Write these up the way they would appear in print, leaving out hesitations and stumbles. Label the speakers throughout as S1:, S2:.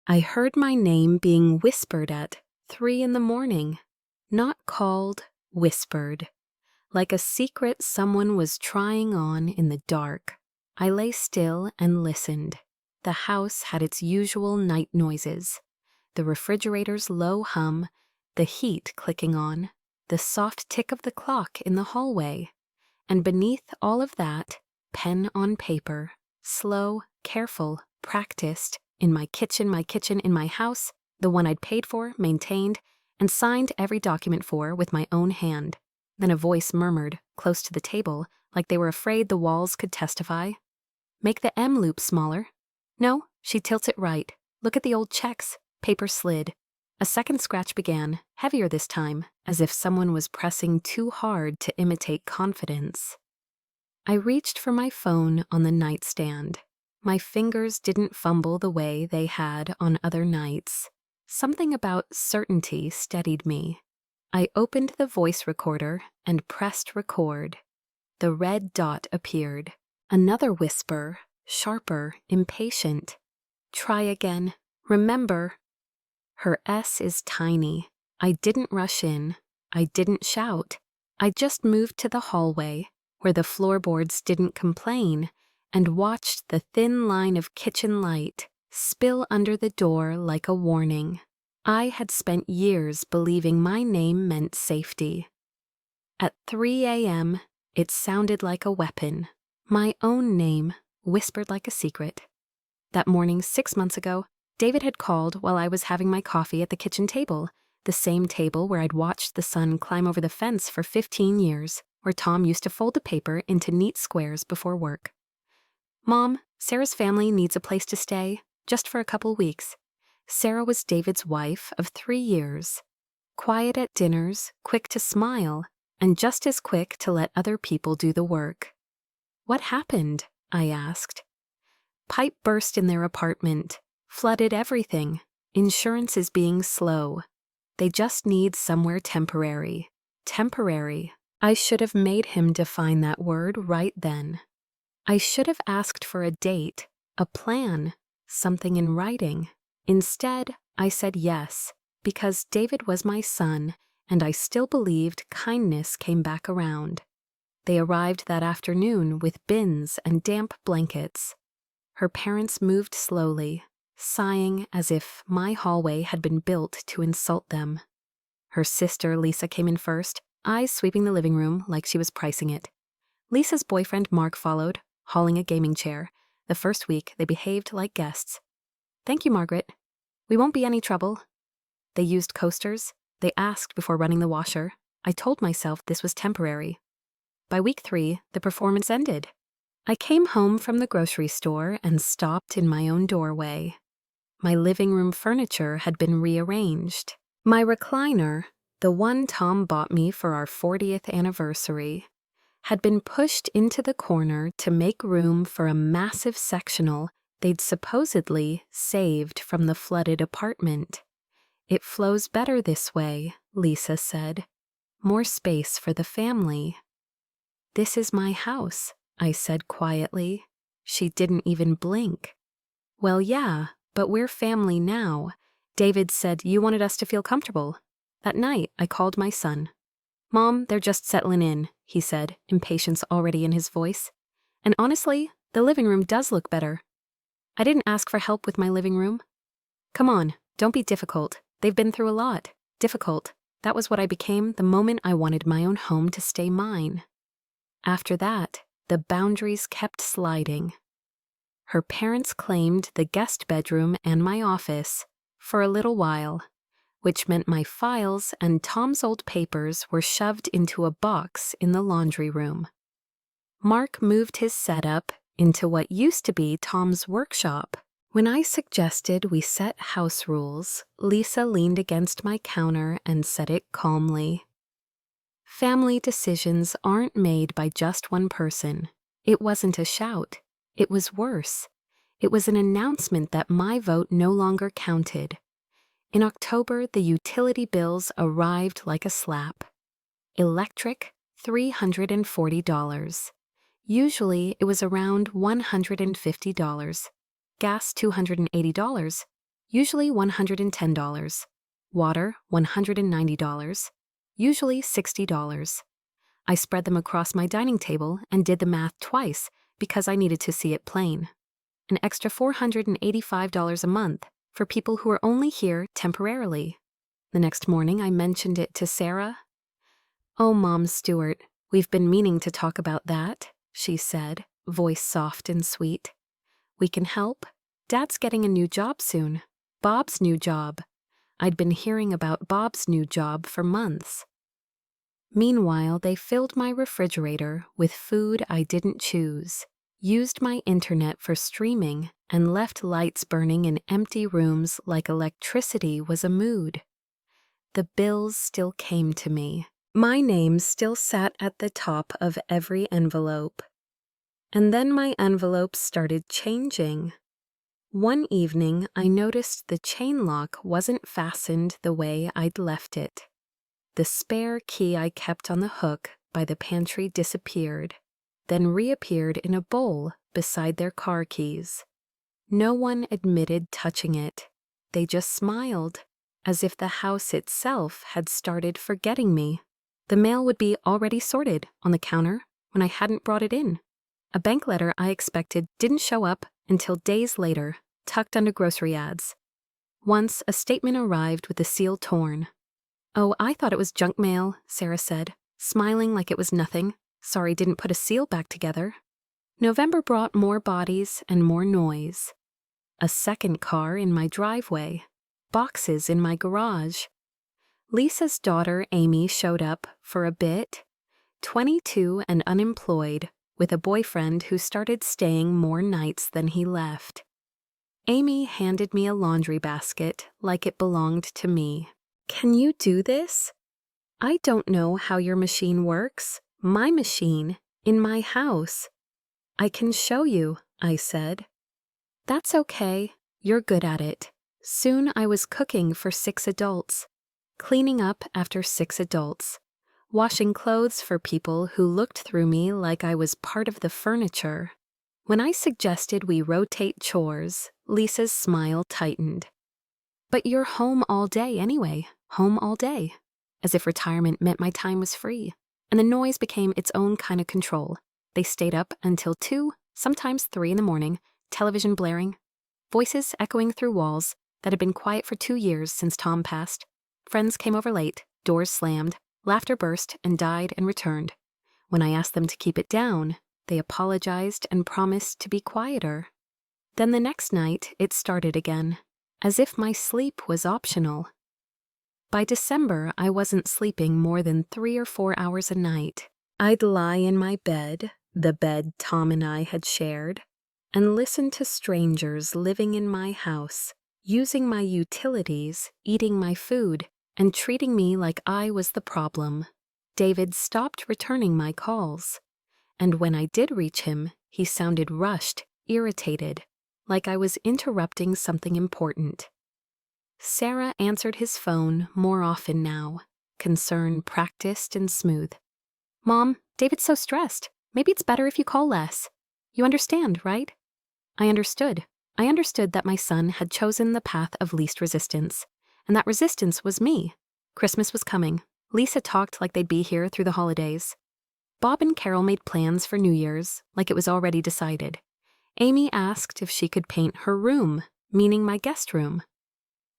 S1: I heard my name being whispered at 3 in the morning. Not called, whispered. Like a secret someone was trying on in the dark. I lay still and listened. The house had its usual night noises. The refrigerator's low hum, the heat clicking on, the soft tick of the clock in the hallway. And beneath all of that, pen on paper, slow, careful, practiced, in my kitchen in my house, the one I'd paid for, maintained, and signed every document for with my own hand. Then a voice murmured, close to the table, like they were afraid the walls could testify. Make the M loop smaller. No, she tilts it right. Look at the old checks. Paper slid. A second scratch began, heavier this time, as if someone was pressing too hard to imitate confidence. I reached for my phone on the nightstand. My fingers didn't fumble the way they had on other nights. Something about certainty steadied me. I opened the voice recorder and pressed record. The red dot appeared. Another whisper, sharper, impatient. Try again. Remember. Her S is tiny. I didn't rush in. I didn't shout. I just moved to the hallway, where the floorboards didn't complain, and watched the thin line of kitchen light spill under the door like a warning. I had spent years believing my name meant safety. At 3 a.m., it sounded like a weapon. My own name, whispered like a secret. That morning, 6 months ago, David had called while I was having my coffee at the kitchen table, the same table where I'd watched the sun climb over the fence for 15 years, where Tom used to fold the paper into neat squares before work. Mom, Sarah's family needs a place to stay, just for a couple weeks. Sarah was David's wife of 3 years. Quiet at dinners, quick to smile, and just as quick to let other people do the work. What happened? I asked. Pipe burst in their apartment, flooded everything. Insurance is being slow. They just need somewhere temporary. Temporary. I should have made him define that word right then. I should have asked for a date, a plan, something in writing. Instead, I said yes, because David was my son, and I still believed kindness came back around. They arrived that afternoon with bins and damp blankets. Her parents moved slowly, sighing as if my hallway had been built to insult them. Her sister, Lisa, came in first, eyes sweeping the living room like she was pricing it. Lisa's boyfriend, Mark, followed, hauling a gaming chair. The first week, they behaved like guests. Thank you, Margaret. We won't be any trouble. They used coasters. They asked before running the washer. I told myself this was temporary. By week 3, the performance ended. I came home from the grocery store and stopped in my own doorway. My living room furniture had been rearranged. My recliner, the one Tom bought me for our 40th anniversary, had been pushed into the corner to make room for a massive sectional they'd supposedly saved from the flooded apartment. It flows better this way, Lisa said. More space for the family. This is my house, I said quietly. She didn't even blink. Well, yeah, but we're family now. David said you wanted us to feel comfortable. That night, I called my son. Mom, they're just settling in, he said, impatience already in his voice. And honestly, the living room does look better. I didn't ask for help with my living room. Come on, don't be difficult. They've been through a lot. Difficult. That was what I became the moment I wanted my own home to stay mine. After that, the boundaries kept sliding. Her parents claimed the guest bedroom and my office for a little while, which meant my files and Tom's old papers were shoved into a box in the laundry room. Mark moved his setup into what used to be Tom's workshop. When I suggested we set house rules, Lisa leaned against my counter and said it calmly. Family decisions aren't made by just one person. It wasn't a shout. It was worse. It was an announcement that my vote no longer counted. In October, the utility bills arrived like a slap. Electric, $340. Usually, it was around $150. Gas, $280. usually $110. Water, $190, usually $60. I spread them across my dining table and did the math twice because I needed to see it plain. An extra $485 a month for people who are only here temporarily. The next morning, I mentioned it to Sarah. "Oh, Mom Stewart, we've been meaning to talk about that," she said, voice soft and sweet. "We can help. Dad's getting a new job soon. Bob's new job." I'd been hearing about Bob's new job for months. Meanwhile, they filled my refrigerator with food I didn't choose, used my internet for streaming, and left lights burning in empty rooms like electricity was a mood. The bills still came to me. My name still sat at the top of every envelope. And then my envelopes started changing. One evening, I noticed the chain lock wasn't fastened the way I'd left it. The spare key I kept on the hook by the pantry disappeared, then reappeared in a bowl beside their car keys. No one admitted touching it. They just smiled, as if the house itself had started forgetting me. The mail would be already sorted on the counter when I hadn't brought it in. A bank letter I expected didn't show up until days later, tucked under grocery ads. Once, a statement arrived with the seal torn. "Oh, I thought it was junk mail," Sarah said, smiling like it was nothing. "Sorry, didn't put a seal back together." November brought more bodies and more noise. A second car in my driveway. Boxes in my garage. Lisa's daughter, Amy, showed up for a bit. 22 and unemployed, with a boyfriend who started staying more nights than he left. Amy handed me a laundry basket like it belonged to me. "Can you do this?" "I don't know how your machine works. My machine, in my house." "I can show you," I said. "That's okay. You're good at it." Soon I was cooking for 6 adults, cleaning up after 6 adults, washing clothes for people who looked through me like I was part of the furniture. When I suggested we rotate chores, Lisa's smile tightened. "But you're home all day anyway, home all day." As if retirement meant my time was free. And the noise became its own kind of control. They stayed up until 2, sometimes 3 in the morning, television blaring, voices echoing through walls that had been quiet for 2 years since Tom passed. Friends came over late, doors slammed, laughter burst and died and returned. When I asked them to keep it down, they apologized and promised to be quieter. Then the next night, it started again, as if my sleep was optional. By December, I wasn't sleeping more than 3 or 4 hours a night. I'd lie in my bed, the bed Tom and I had shared, and listen to strangers living in my house, using my utilities, eating my food, and treating me like I was the problem. David stopped returning my calls, and when I did reach him, he sounded rushed, irritated, like I was interrupting something important. Sarah answered his phone more often now, concern practiced and smooth. "Mom, David's so stressed. Maybe it's better if you call less. You understand, right?" I understood. I understood that my son had chosen the path of least resistance, and that resistance was me. Christmas was coming. Lisa talked like they'd be here through the holidays. Bob and Carol made plans for New Year's, like it was already decided. Amy asked if she could paint her room, meaning my guest room.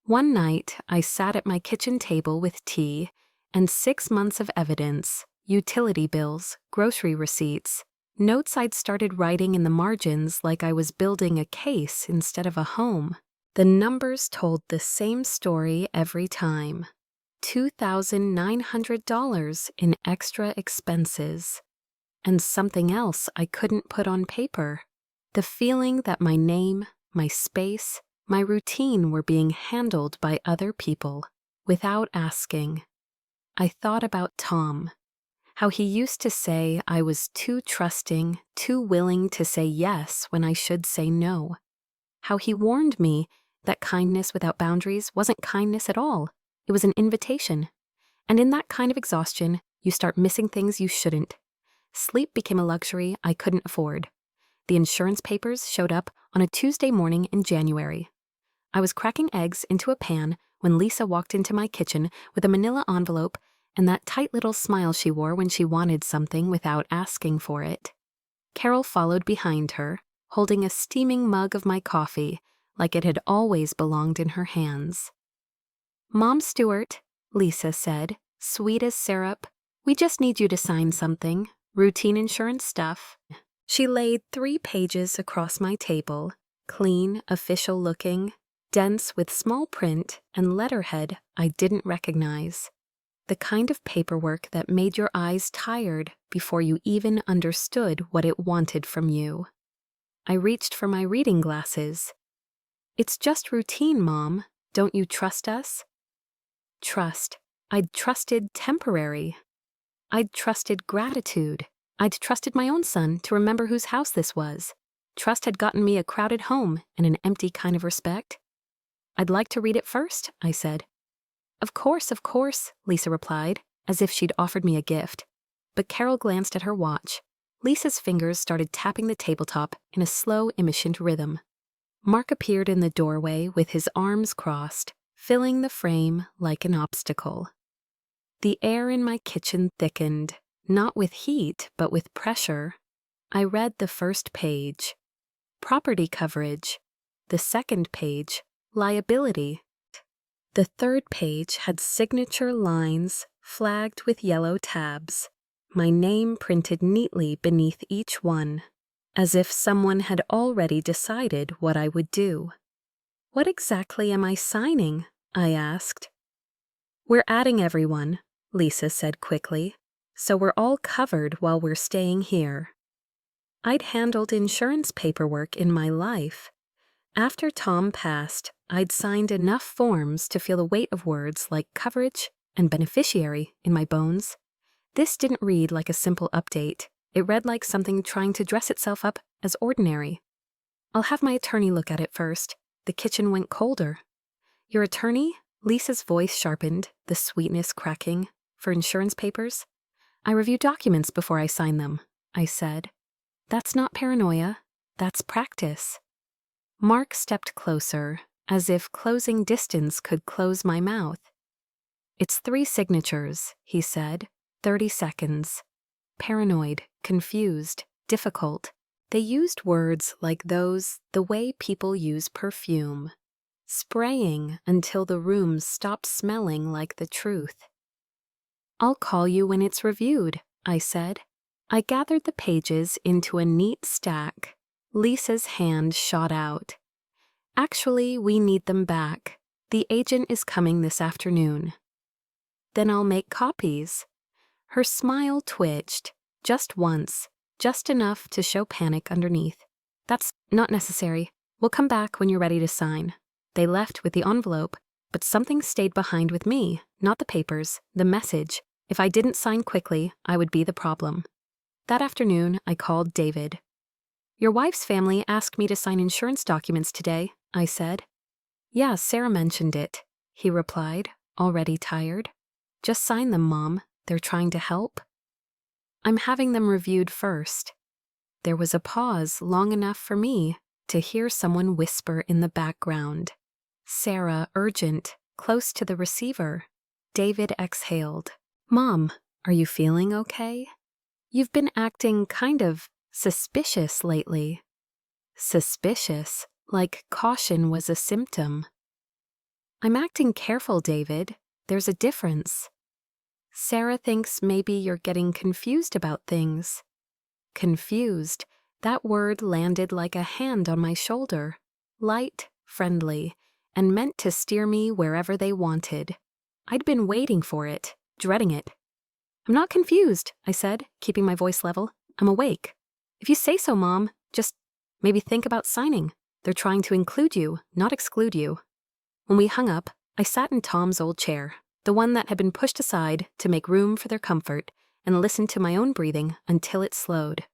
S1: One night, I sat at my kitchen table with tea and 6 months of evidence, utility bills, grocery receipts, notes I'd started writing in the margins like I was building a case instead of a home. The numbers told the same story every time. $2,900 in extra expenses. And something else I couldn't put on paper. The feeling that my name, my space, my routine were being handled by other people, without asking. I thought about Tom. How he used to say I was too trusting, too willing to say yes when I should say no. How he warned me that kindness without boundaries wasn't kindness at all. It was an invitation. And in that kind of exhaustion, you start missing things you shouldn't. Sleep became a luxury I couldn't afford. The insurance papers showed up on a Tuesday morning in January. I was cracking eggs into a pan when Lisa walked into my kitchen with a manila envelope and that tight little smile she wore when she wanted something without asking for it. Carol followed behind her, holding a steaming mug of my coffee like it had always belonged in her hands. "Mom Stewart," Lisa said, sweet as syrup, "we just need you to sign something, routine insurance stuff." She laid 3 pages across my table, clean, official-looking, dense with small print and letterhead I didn't recognize. The kind of paperwork that made your eyes tired before you even understood what it wanted from you. I reached for my reading glasses. "It's just routine, Mom. Don't you trust us?" Trust. I'd trusted temporary. I'd trusted gratitude. I'd trusted my own son to remember whose house this was. Trust had gotten me a crowded home and an empty kind of respect. "I'd like to read it first," I said. Of course," Lisa replied, as if she'd offered me a gift. But Carol glanced at her watch. Lisa's fingers started tapping the tabletop in a slow, immiscient rhythm. Mark appeared in the doorway with his arms crossed, filling the frame like an obstacle. The air in my kitchen thickened, not with heat, but with pressure. I read the first page. Property coverage. The second page, liability. The third page had signature lines flagged with yellow tabs, my name printed neatly beneath each one, as if someone had already decided what I would do. "What exactly am I signing?" I asked. "We're adding everyone," Lisa said quickly, "so we're all covered while we're staying here." I'd handled insurance paperwork in my life. After Tom passed, I'd signed enough forms to feel the weight of words like coverage and beneficiary in my bones. This didn't read like a simple update. It read like something trying to dress itself up as ordinary. "I'll have my attorney look at it first." The kitchen went colder. "Your attorney?" Lisa's voice sharpened, the sweetness cracking. "For insurance papers?" "I review documents before I sign them," I said. "That's not paranoia. That's practice." Mark stepped closer, as if closing distance could close my mouth. "It's 3 signatures," he said. 30 seconds. Paranoid, confused, difficult. They used words like those the way people use perfume. Spraying until the room stopped smelling like the truth. "I'll call you when it's reviewed," I said. I gathered the pages into a neat stack. Lisa's hand shot out. "Actually, we need them back. The agent is coming this afternoon." "Then I'll make copies." Her smile twitched, just once, just enough to show panic underneath. "That's not necessary. We'll come back when you're ready to sign." They left with the envelope, but something stayed behind with me, not the papers, the message. If I didn't sign quickly, I would be the problem. That afternoon, I called David. "Your wife's family asked me to sign insurance documents today," I said. "Yeah, Sarah mentioned it," he replied, already tired. "Just sign them, Mom. They're trying to help." "I'm having them reviewed first." There was a pause long enough for me to hear someone whisper in the background. Sarah, urgent, close to the receiver. David exhaled. "Mom, are you feeling okay? You've been acting kind of suspicious lately." Suspicious, like caution was a symptom. "I'm acting careful, David. There's a difference." "Sarah thinks maybe you're getting confused about things." Confused, that word landed like a hand on my shoulder, light, friendly, and meant to steer me wherever they wanted. I'd been waiting for it, dreading it. "I'm not confused," I said, keeping my voice level. "I'm awake." "If you say so, Mom, just maybe think about signing. They're trying to include you, not exclude you." When we hung up, I sat in Tom's old chair, the one that had been pushed aside to make room for their comfort, and listened to my own breathing until it slowed.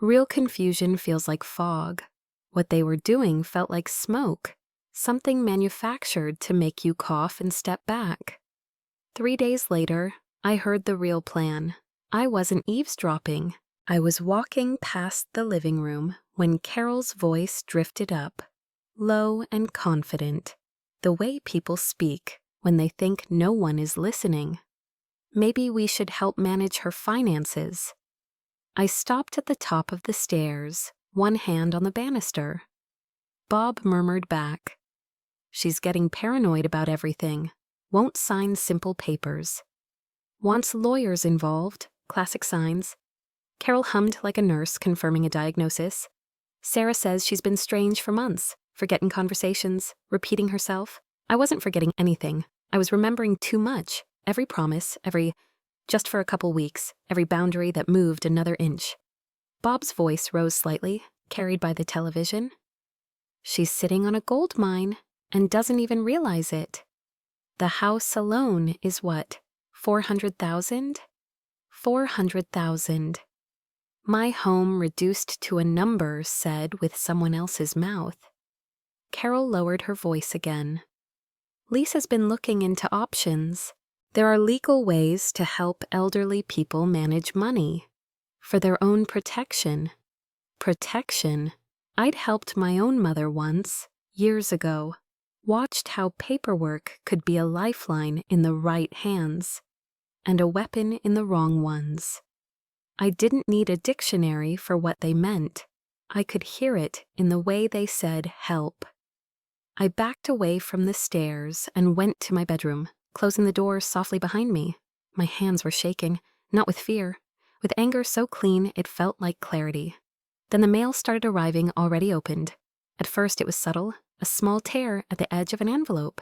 S1: Real confusion feels like fog. What they were doing felt like smoke, something manufactured to make you cough and step back. 3 days later, I heard the real plan. I wasn't eavesdropping. I was walking past the living room when Carol's voice drifted up, low and confident. The way people speak when they think no one is listening. Maybe we should help manage her finances. I stopped at the top of the stairs, one hand on the banister. Bob murmured back, "She's getting paranoid about everything. Won't sign simple papers. Wants lawyers involved, classic signs." Carol hummed like a nurse confirming a diagnosis. Sarah says she's been strange for months, forgetting conversations, repeating herself. I wasn't forgetting anything. I was remembering too much. Every promise, every just for a couple weeks, every boundary that moved another inch. Bob's voice rose slightly, carried by the television. "She's sitting on a gold mine and doesn't even realize it. The house alone is what, 400,000? 400,000. My home reduced to a number said with someone else's mouth." Carol lowered her voice again. "Lisa's been looking into options. There are legal ways to help elderly people manage money. For their own protection. Protection? I'd helped my own mother once, years ago. Watched how paperwork could be a lifeline in the right hands, and a weapon in the wrong ones. I didn't need a dictionary for what they meant. I could hear it in the way they said help. I backed away from the stairs and went to my bedroom, closing the door softly behind me. My hands were shaking, not with fear, with anger so clean it felt like clarity. Then the mail started arriving already opened. At first it was subtle, a small tear at the edge of an envelope.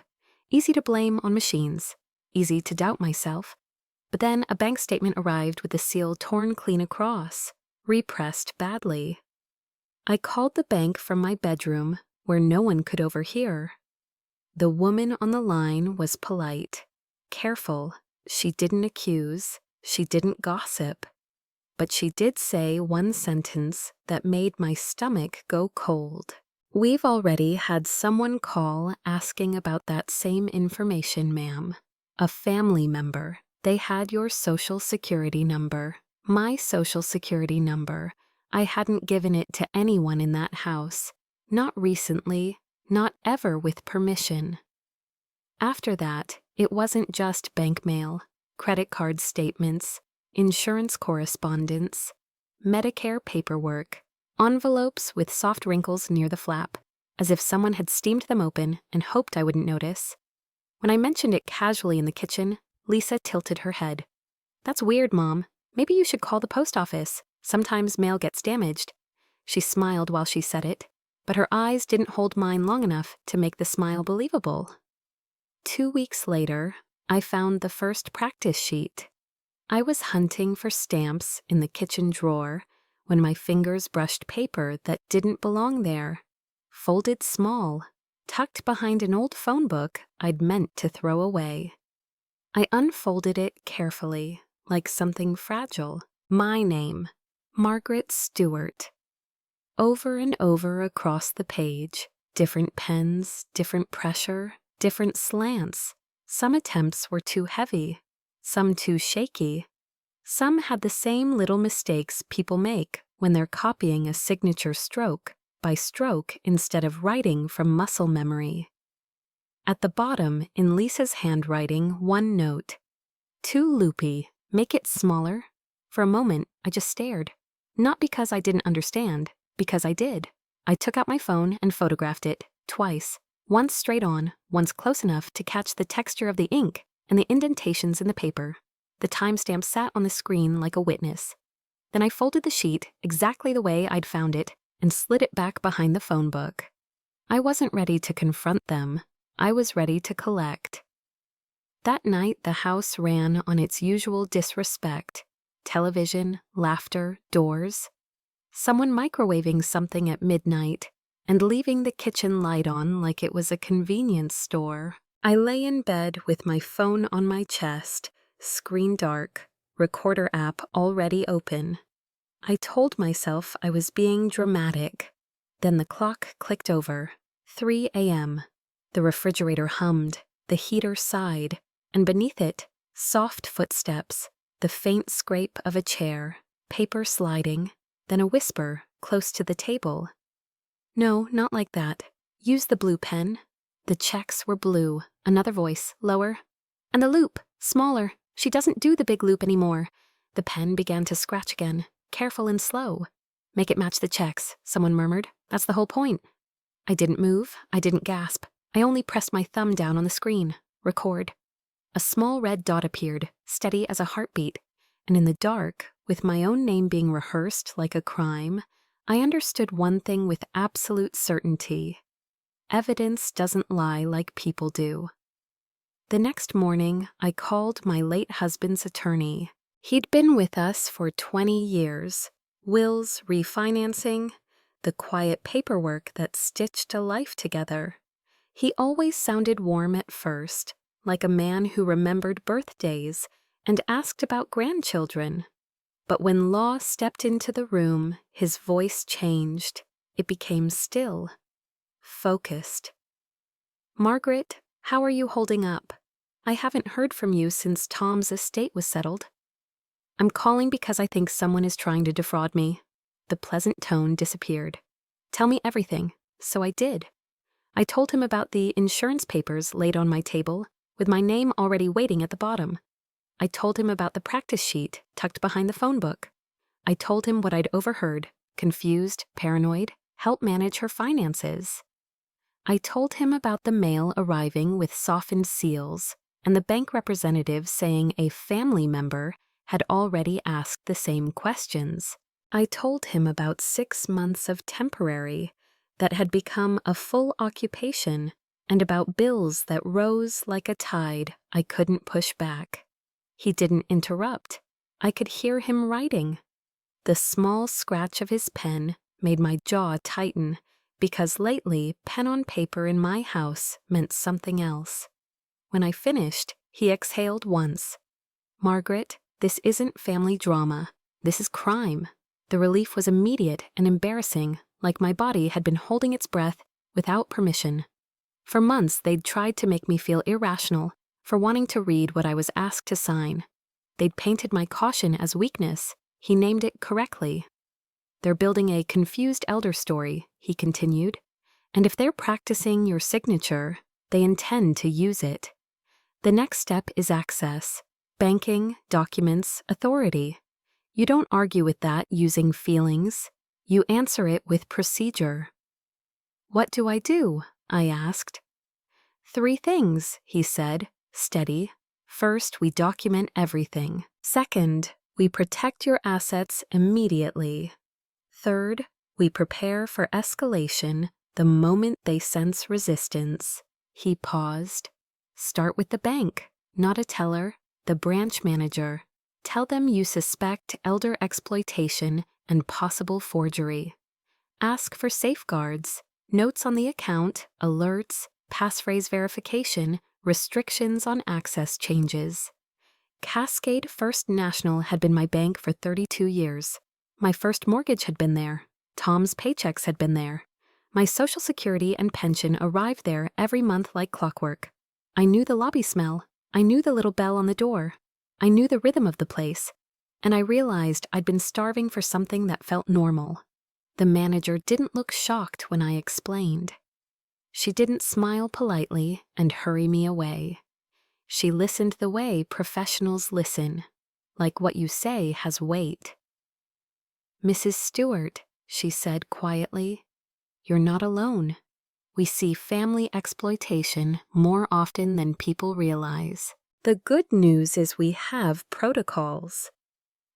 S1: Easy to blame on machines, easy to doubt myself. But then a bank statement arrived with the seal torn clean across, repressed badly. I called the bank from my bedroom, where no one could overhear. The woman on the line was polite, careful. She didn't accuse, she didn't gossip. But she did say one sentence that made my stomach go cold. "We've already had someone call asking about that same information, ma'am. A family member. They had your social security number. My social security number. I hadn't given it to anyone in that house. Not recently, not ever with permission." After that, it wasn't just bank mail, credit card statements, insurance correspondence, Medicare paperwork, envelopes with soft wrinkles near the flap, as if someone had steamed them open and hoped I wouldn't notice. When I mentioned it casually in the kitchen, Lisa tilted her head. "That's weird, Mom. Maybe you should call the post office. Sometimes mail gets damaged." She smiled while she said it, but her eyes didn't hold mine long enough to make the smile believable. 2 weeks later, I found the first practice sheet. I was hunting for stamps in the kitchen drawer when my fingers brushed paper that didn't belong there, folded small, tucked behind an old phone book I'd meant to throw away. I unfolded it carefully, like something fragile. My name, Margaret Stewart. Over and over across the page, different pens, different pressure, different slants. Some attempts were too heavy, some too shaky. Some had the same little mistakes people make when they're copying a signature stroke by stroke instead of writing from muscle memory. At the bottom, in Lisa's handwriting, one note. "Too loopy. Make it smaller." For a moment, I just stared. Not because I didn't understand, because I did. I took out my phone and photographed it, twice. Once straight on, once close enough to catch the texture of the ink and the indentations in the paper. The timestamp sat on the screen like a witness. Then I folded the sheet exactly the way I'd found it and slid it back behind the phone book. I wasn't ready to confront them. I was ready to collect. That night, the house ran on its usual disrespect. Television, laughter, doors. Someone microwaving something at midnight and leaving the kitchen light on like it was a convenience store. I lay in bed with my phone on my chest, screen dark, recorder app already open. I told myself I was being dramatic. Then the clock clicked over. 3 a.m. The refrigerator hummed, the heater sighed, and beneath it, soft footsteps, the faint scrape of a chair, paper sliding, then a whisper close to the table. "No, not like that. Use the blue pen." The checks were blue. Another voice, lower. And the loop, smaller. She doesn't do the big loop anymore. The pen began to scratch again, careful and slow. Make it match the checks, someone murmured. That's the whole point. I didn't move. I didn't gasp. I only pressed my thumb down on the screen. Record. A small red dot appeared, steady as a heartbeat, and in the dark, with my own name being rehearsed like a crime, I understood one thing with absolute certainty. Evidence doesn't lie like people do. The next morning, I called my late husband's attorney. He'd been with us for 20 years. Wills, refinancing, the quiet paperwork that stitched a life together. He always sounded warm at first, like a man who remembered birthdays and asked about grandchildren. But when Law stepped into the room, his voice changed. It became still, focused. Margaret, how are you holding up? I haven't heard from you since Tom's estate was settled. I'm calling because I think someone is trying to defraud me. The pleasant tone disappeared. Tell me everything. So I did. I told him about the insurance papers laid on my table, with my name already waiting at the bottom. I told him about the practice sheet tucked behind the phone book. I told him what I'd overheard, confused, paranoid, help manage her finances. I told him about the mail arriving with softened seals, and the bank representative saying a family member had already asked the same questions. I told him about 6 months of temporary that had become a full occupation, and about bills that rose like a tide I couldn't push back. He didn't interrupt. I could hear him writing. The small scratch of his pen made my jaw tighten, because lately pen on paper in my house meant something else. When I finished, he exhaled once. Margaret, this isn't family drama. This is crime. The relief was immediate and embarrassing, like my body had been holding its breath without permission. For months, they'd tried to make me feel irrational for wanting to read what I was asked to sign. They'd painted my caution as weakness. He named it correctly. They're building a confused elder story, he continued, and if they're practicing your signature, they intend to use it. The next step is access. Banking, documents, authority. You don't argue with that using feelings. You answer it with procedure. What do I do? I asked. 3 things, he said, steady. First, we document everything. Second, we protect your assets immediately. Third, we prepare for escalation the moment they sense resistance. He paused. Start with the bank, not a teller, the branch manager. Tell them you suspect elder exploitation and possible forgery. Ask for safeguards, notes on the account, alerts, passphrase verification, restrictions on access changes. Cascade First National had been my bank for 32 years. My first mortgage had been there. Tom's paychecks had been there. My Social Security and pension arrived there every month like clockwork. I knew the lobby smell. I knew the little bell on the door. I knew the rhythm of the place. And I realized I'd been starving for something that felt normal. The manager didn't look shocked when I explained. She didn't smile politely and hurry me away. She listened the way professionals listen, like what you say has weight. Mrs. Stewart, she said quietly, you're not alone. We see family exploitation more often than people realize. The good news is we have protocols.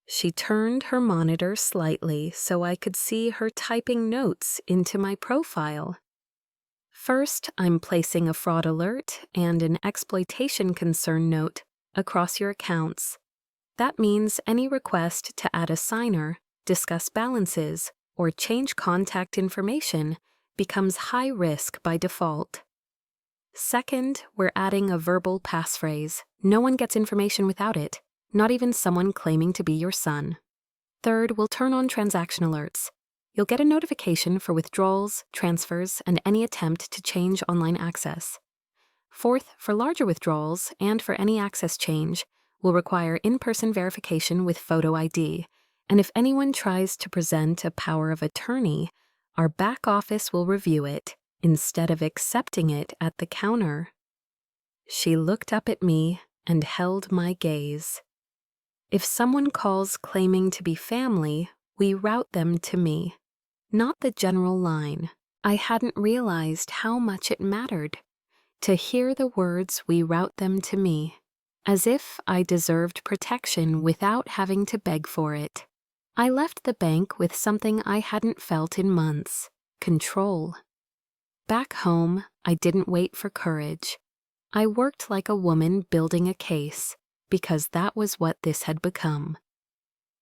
S1: She turned her monitor slightly so I could see her typing notes into my profile. First, I'm placing a fraud alert and an exploitation concern note across your accounts. That means any request to add a signer, discuss balances, or change contact information becomes high risk by default. Second, we're adding a verbal passphrase. No one gets information without it, not even someone claiming to be your son. Third, we'll turn on transaction alerts. You'll get a notification for withdrawals, transfers, and any attempt to change online access. Fourth, for larger withdrawals and for any access change, we'll require in-person verification with photo ID, and if anyone tries to present a power of attorney, our back office will review it, instead of accepting it at the counter. She looked up at me and held my gaze. If someone calls claiming to be family, we route them to me, not the general line. I hadn't realized how much it mattered to hear the words "we route them to me," as if I deserved protection without having to beg for it. I left the bank with something I hadn't felt in months: control. Back home, I didn't wait for courage. I worked like a woman building a case, because that was what this had become.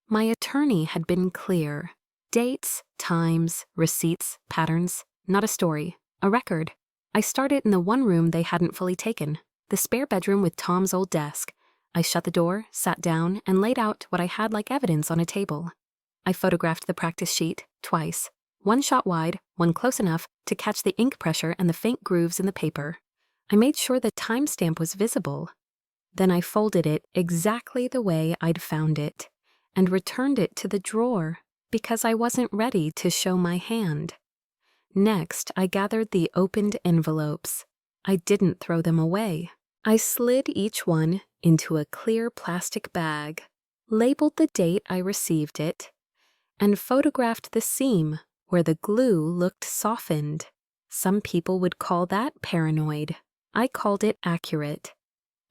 S1: My attorney had been clear. Dates, times, receipts, patterns, not a story, a record. I started in the one room they hadn't fully taken, the spare bedroom with Tom's old desk. I shut the door, sat down, and laid out what I had like evidence on a table. I photographed the practice sheet twice, one shot wide, one close enough to catch the ink pressure and the faint grooves in the paper. I made sure the timestamp was visible. Then I folded it exactly the way I'd found it and returned it to the drawer because I wasn't ready to show my hand. Next, I gathered the opened envelopes. I didn't throw them away. I slid each one into a clear plastic bag, labeled the date I received it, and photographed the seam where the glue looked softened. Some people would call that paranoid. I called it accurate.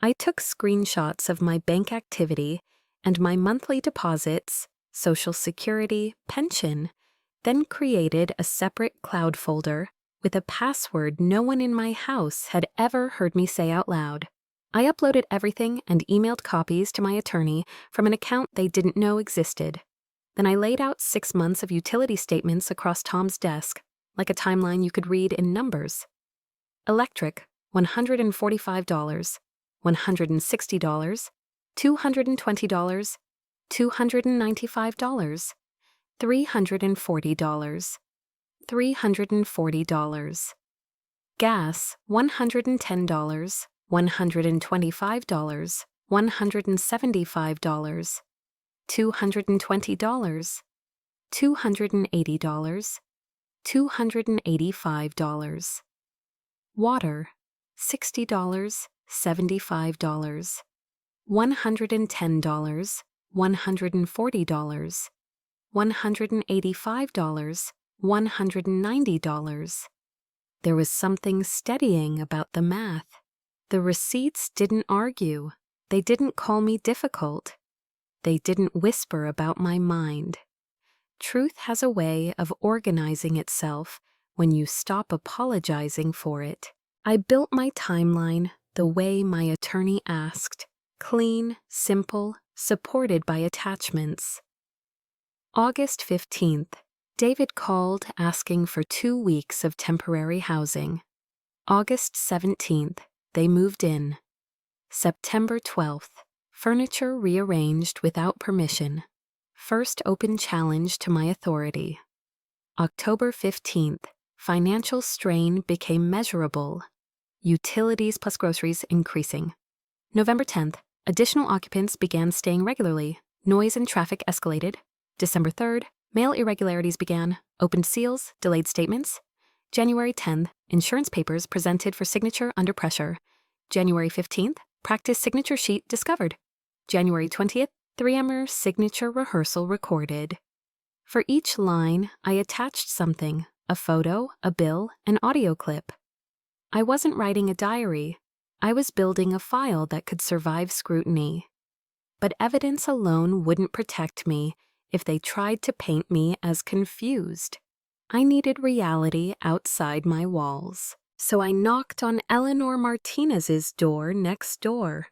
S1: I took screenshots of my bank activity and my monthly deposits, Social Security, pension, then created a separate cloud folder with a password no one in my house had ever heard me say out loud. I uploaded everything and emailed copies to my attorney from an account they didn't know existed. Then I laid out 6 months of utility statements across Tom's desk, like a timeline you could read in numbers. Electric, $145, $160, $220, $295, $340, $340. Gas, $110, $125, $175, $220, $280, $285. Water, $60, $75, $110, $140, $185, $190. There was something steadying about the math. The receipts didn't argue. They didn't call me difficult. They didn't whisper about my mind. Truth has a way of organizing itself when you stop apologizing for it. I built my timeline the way my attorney asked: clean, simple, supported by attachments. August 15th, David called asking for 2 weeks of temporary housing. August 17th, they moved in. September 12th, furniture rearranged without permission. First open challenge to my authority. October 15th, financial strain became measurable. Utilities plus groceries increasing. November 10th, additional occupants began staying regularly. Noise and traffic escalated. December 3rd, mail irregularities began. Opened seals, delayed statements. January 10th, insurance papers presented for signature under pressure. January 15th, practice signature sheet discovered. January 20th, 3M signature rehearsal recorded. For each line, I attached something: a photo, a bill, an audio clip. I wasn't writing a diary. I was building a file that could survive scrutiny. But evidence alone wouldn't protect me if they tried to paint me as confused. I needed reality outside my walls. So I knocked on Eleanor Martinez's door next door.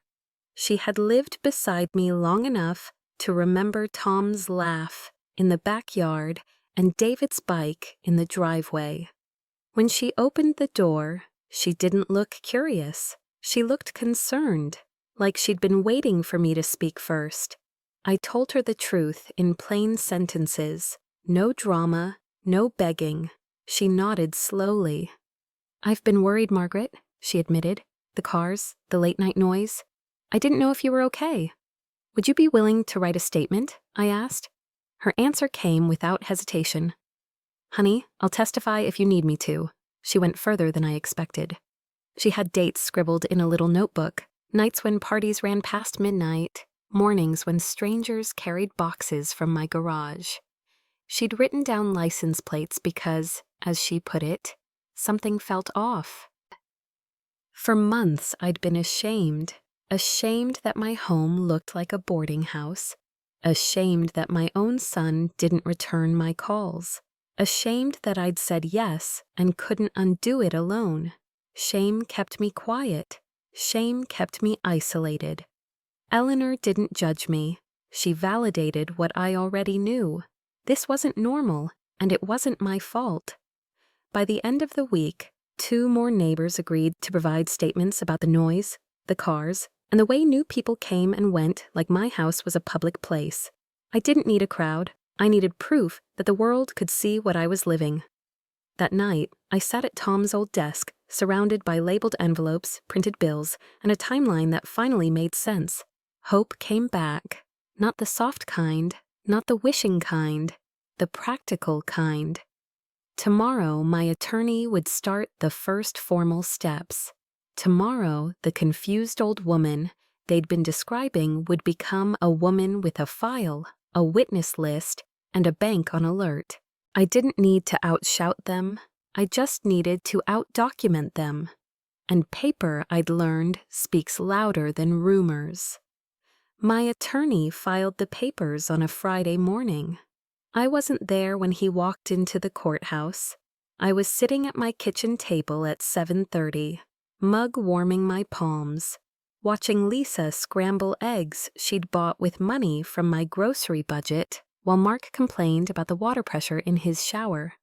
S1: She had lived beside me long enough to remember Tom's laugh in the backyard and David's bike in the driveway. When she opened the door, she didn't look curious. She looked concerned, like she'd been waiting for me to speak first. I told her the truth in plain sentences. No drama, no begging. She nodded slowly. "I've been worried, Margaret," she admitted. "The cars, the late-night noise. I didn't know if you were okay. Would you be willing to write a statement?" I asked. Her answer came without hesitation. "Honey, I'll testify if you need me to. She went further than I expected. She had dates scribbled in a little notebook, nights when parties ran past midnight, mornings when strangers carried boxes from my garage. She'd written down license plates because, as she put it, something felt off. For months I'd been ashamed that my home looked like a boarding house, ashamed that my own son didn't return my calls, ashamed that I'd said yes and couldn't undo it alone. Shame kept me quiet. Shame kept me isolated. Eleanor didn't judge me. She validated what I already knew. This wasn't normal, and it wasn't my fault. By the end of the week, 2 more neighbors agreed to provide statements about the noise, the cars, and the way new people came and went like my house was a public place. I didn't need a crowd. I needed proof that the world could see what I was living. That night, I sat at Tom's old desk, surrounded by labeled envelopes, printed bills, and a timeline that finally made sense. Hope came back. Not the soft kind, not the wishing kind, the practical kind. Tomorrow, my attorney would start the first formal steps. Tomorrow, the confused old woman they'd been describing would become a woman with a file, a witness list, and a bank on alert. I didn't need to outshout them. I just needed to outdocument them. And paper, I'd learned, speaks louder than rumors. My attorney filed the papers on a Friday morning. I wasn't there when he walked into the courthouse. I was sitting at my kitchen table at 7:30, mug warming my palms, watching Lisa scramble eggs she'd bought with money from my grocery budget while Mark complained about the water pressure in his shower.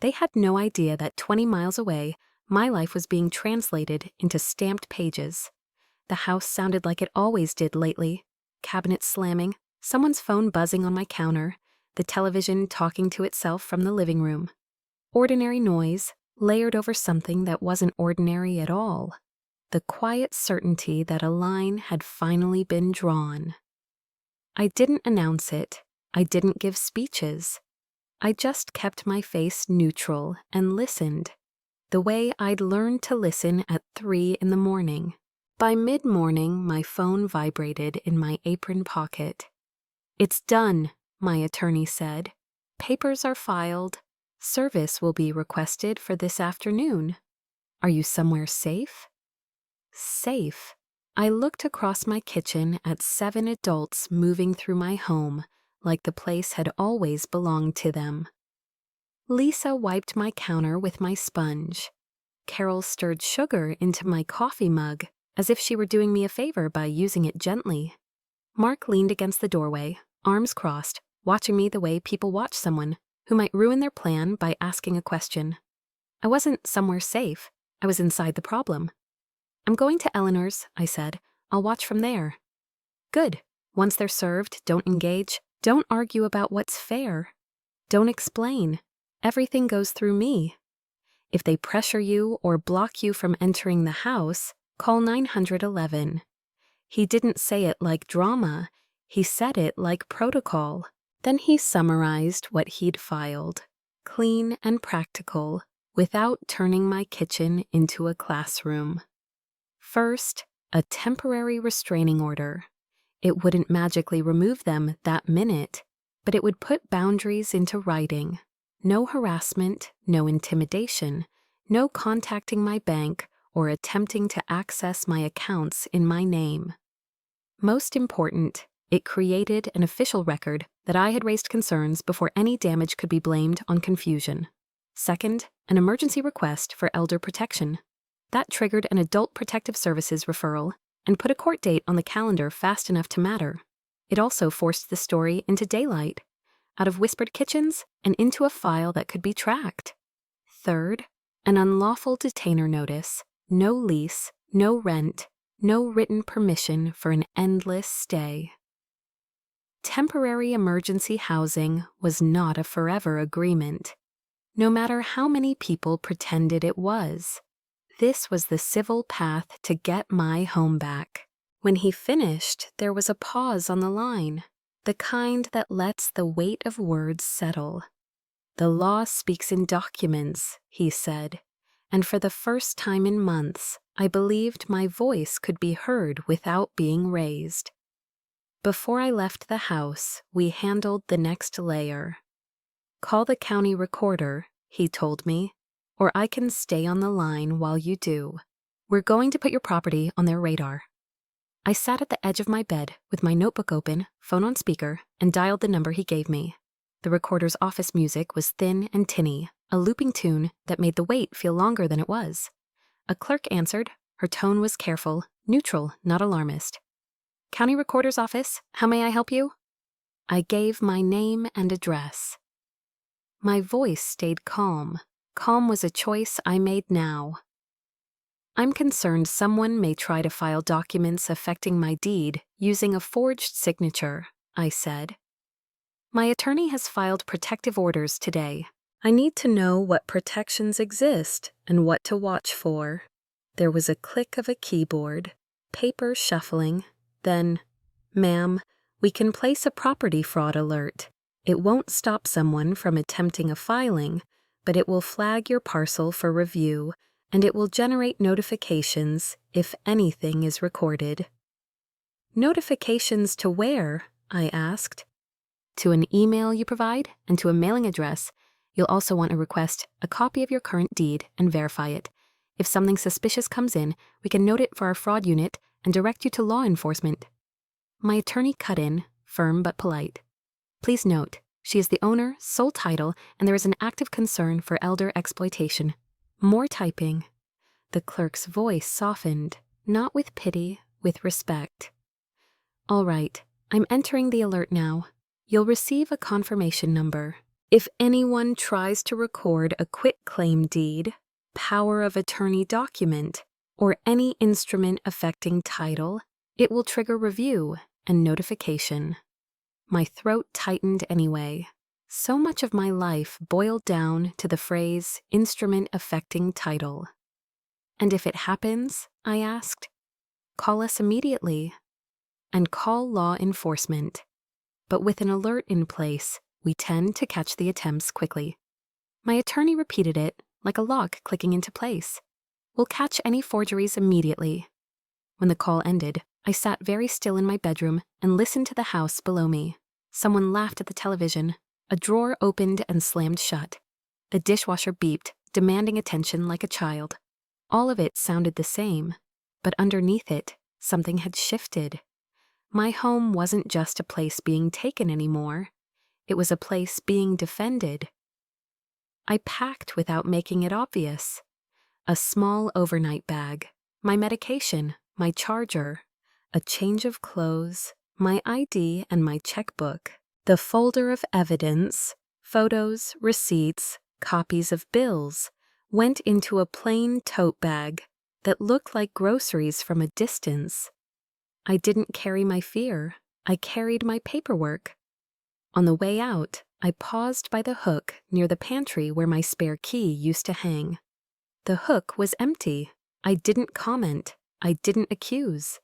S1: They had no idea that 20 miles away, my life was being translated into stamped pages. The house sounded like it always did lately. Cabinets slamming, someone's phone buzzing on my counter, the television talking to itself from the living room. Ordinary noise, layered over something that wasn't ordinary at all. The quiet certainty that a line had finally been drawn. I didn't announce it. I didn't give speeches. I just kept my face neutral and listened, the way I'd learned to listen at 3 in the morning. By mid-morning, my phone vibrated in my apron pocket. "It's done," my attorney said. "Papers are filed. Service will be requested for this afternoon. Are you somewhere safe?" Safe. I looked across my kitchen at 7 adults moving through my home, like the place had always belonged to them. Lisa wiped my counter with my sponge. Carol stirred sugar into my coffee mug, as if she were doing me a favor by using it gently. Mark leaned against the doorway, arms crossed, watching me the way people watch someone who might ruin their plan by asking a question. I wasn't somewhere safe. I was inside the problem. "I'm going to Eleanor's," I said. "I'll watch from there." "Good. Once they're served, don't engage. Don't argue about what's fair. Don't explain. Everything goes through me. If they pressure you or block you from entering the house, call 911. He didn't say it like drama. He said it like protocol. Then he summarized what he'd filed, clean and practical, without turning my kitchen into a classroom. First, a temporary restraining order. It wouldn't magically remove them that minute, but it would put boundaries into writing. No harassment, no intimidation, no contacting my bank or attempting to access my accounts in my name. Most important, it created an official record that I had raised concerns before any damage could be blamed on confusion. Second, an emergency request for elder protection. That triggered an Adult Protective Services referral and put a court date on the calendar fast enough to matter. It also forced the story into daylight, out of whispered kitchens and into a file that could be tracked. Third, an unlawful detainer notice, no lease, no rent, no written permission for an endless stay. Temporary emergency housing was not a forever agreement, no matter how many people pretended it was. This was the civil path to get my home back. When he finished, there was a pause on the line, the kind that lets the weight of words settle. "The law speaks in documents," he said, and for the first time in months, I believed my voice could be heard without being raised. Before I left the house, we handled the next layer. "Call the county recorder," he told me, "or I can stay on the line while you do. We're going to put your property on their radar." I sat at the edge of my bed with my notebook open, phone on speaker, and dialed the number he gave me. The recorder's office music was thin and tinny, a looping tune that made the wait feel longer than it was. A clerk answered. Her tone was careful, neutral, not alarmist. "County Recorder's Office, how may I help you?" I gave my name and address. My voice stayed calm. Calm was a choice I made now. "I'm concerned someone may try to file documents affecting my deed using a forged signature," I said. "My attorney has filed protective orders today. I need to know what protections exist and what to watch for." There was a click of a keyboard, paper shuffling, then, "Ma'am, we can place a property fraud alert. It won't stop someone from attempting a filing, but it will flag your parcel for review, and it will generate notifications if anything is recorded." "Notifications to where?" I asked. "To an email you provide and to a mailing address. You'll also want to request a copy of your current deed and verify it. If something suspicious comes in, we can note it for our fraud unit and direct you to law enforcement." My attorney cut in, firm but polite. "Please note, she is the owner, sole title, and there is an active concern for elder exploitation." More typing. The clerk's voice softened, not with pity, with respect. "All right, I'm entering the alert now. You'll receive a confirmation number. If anyone tries to record a quitclaim deed, power of attorney document, or any instrument affecting title, it will trigger review and notification." My throat tightened anyway. So much of my life boiled down to the phrase "instrument affecting title." "And if it happens," I asked, "call us immediately." "And call law enforcement. But with an alert in place, we tend to catch the attempts quickly." My attorney repeated it, like a lock clicking into place. "We'll catch any forgeries immediately." When the call ended, I sat very still in my bedroom and listened to the house below me. Someone laughed at the television. A drawer opened and slammed shut. The dishwasher beeped, demanding attention like a child. All of it sounded the same, but underneath it, something had shifted. My home wasn't just a place being taken anymore. It was a place being defended. I packed without making it obvious. A small overnight bag, my medication, my charger, a change of clothes, my ID and my checkbook, the folder of evidence, photos, receipts, copies of bills, went into a plain tote bag that looked like groceries from a distance. I didn't carry my fear. I carried my paperwork. On the way out, I paused by the hook near the pantry where my spare key used to hang. The hook was empty. I didn't comment. I didn't accuse.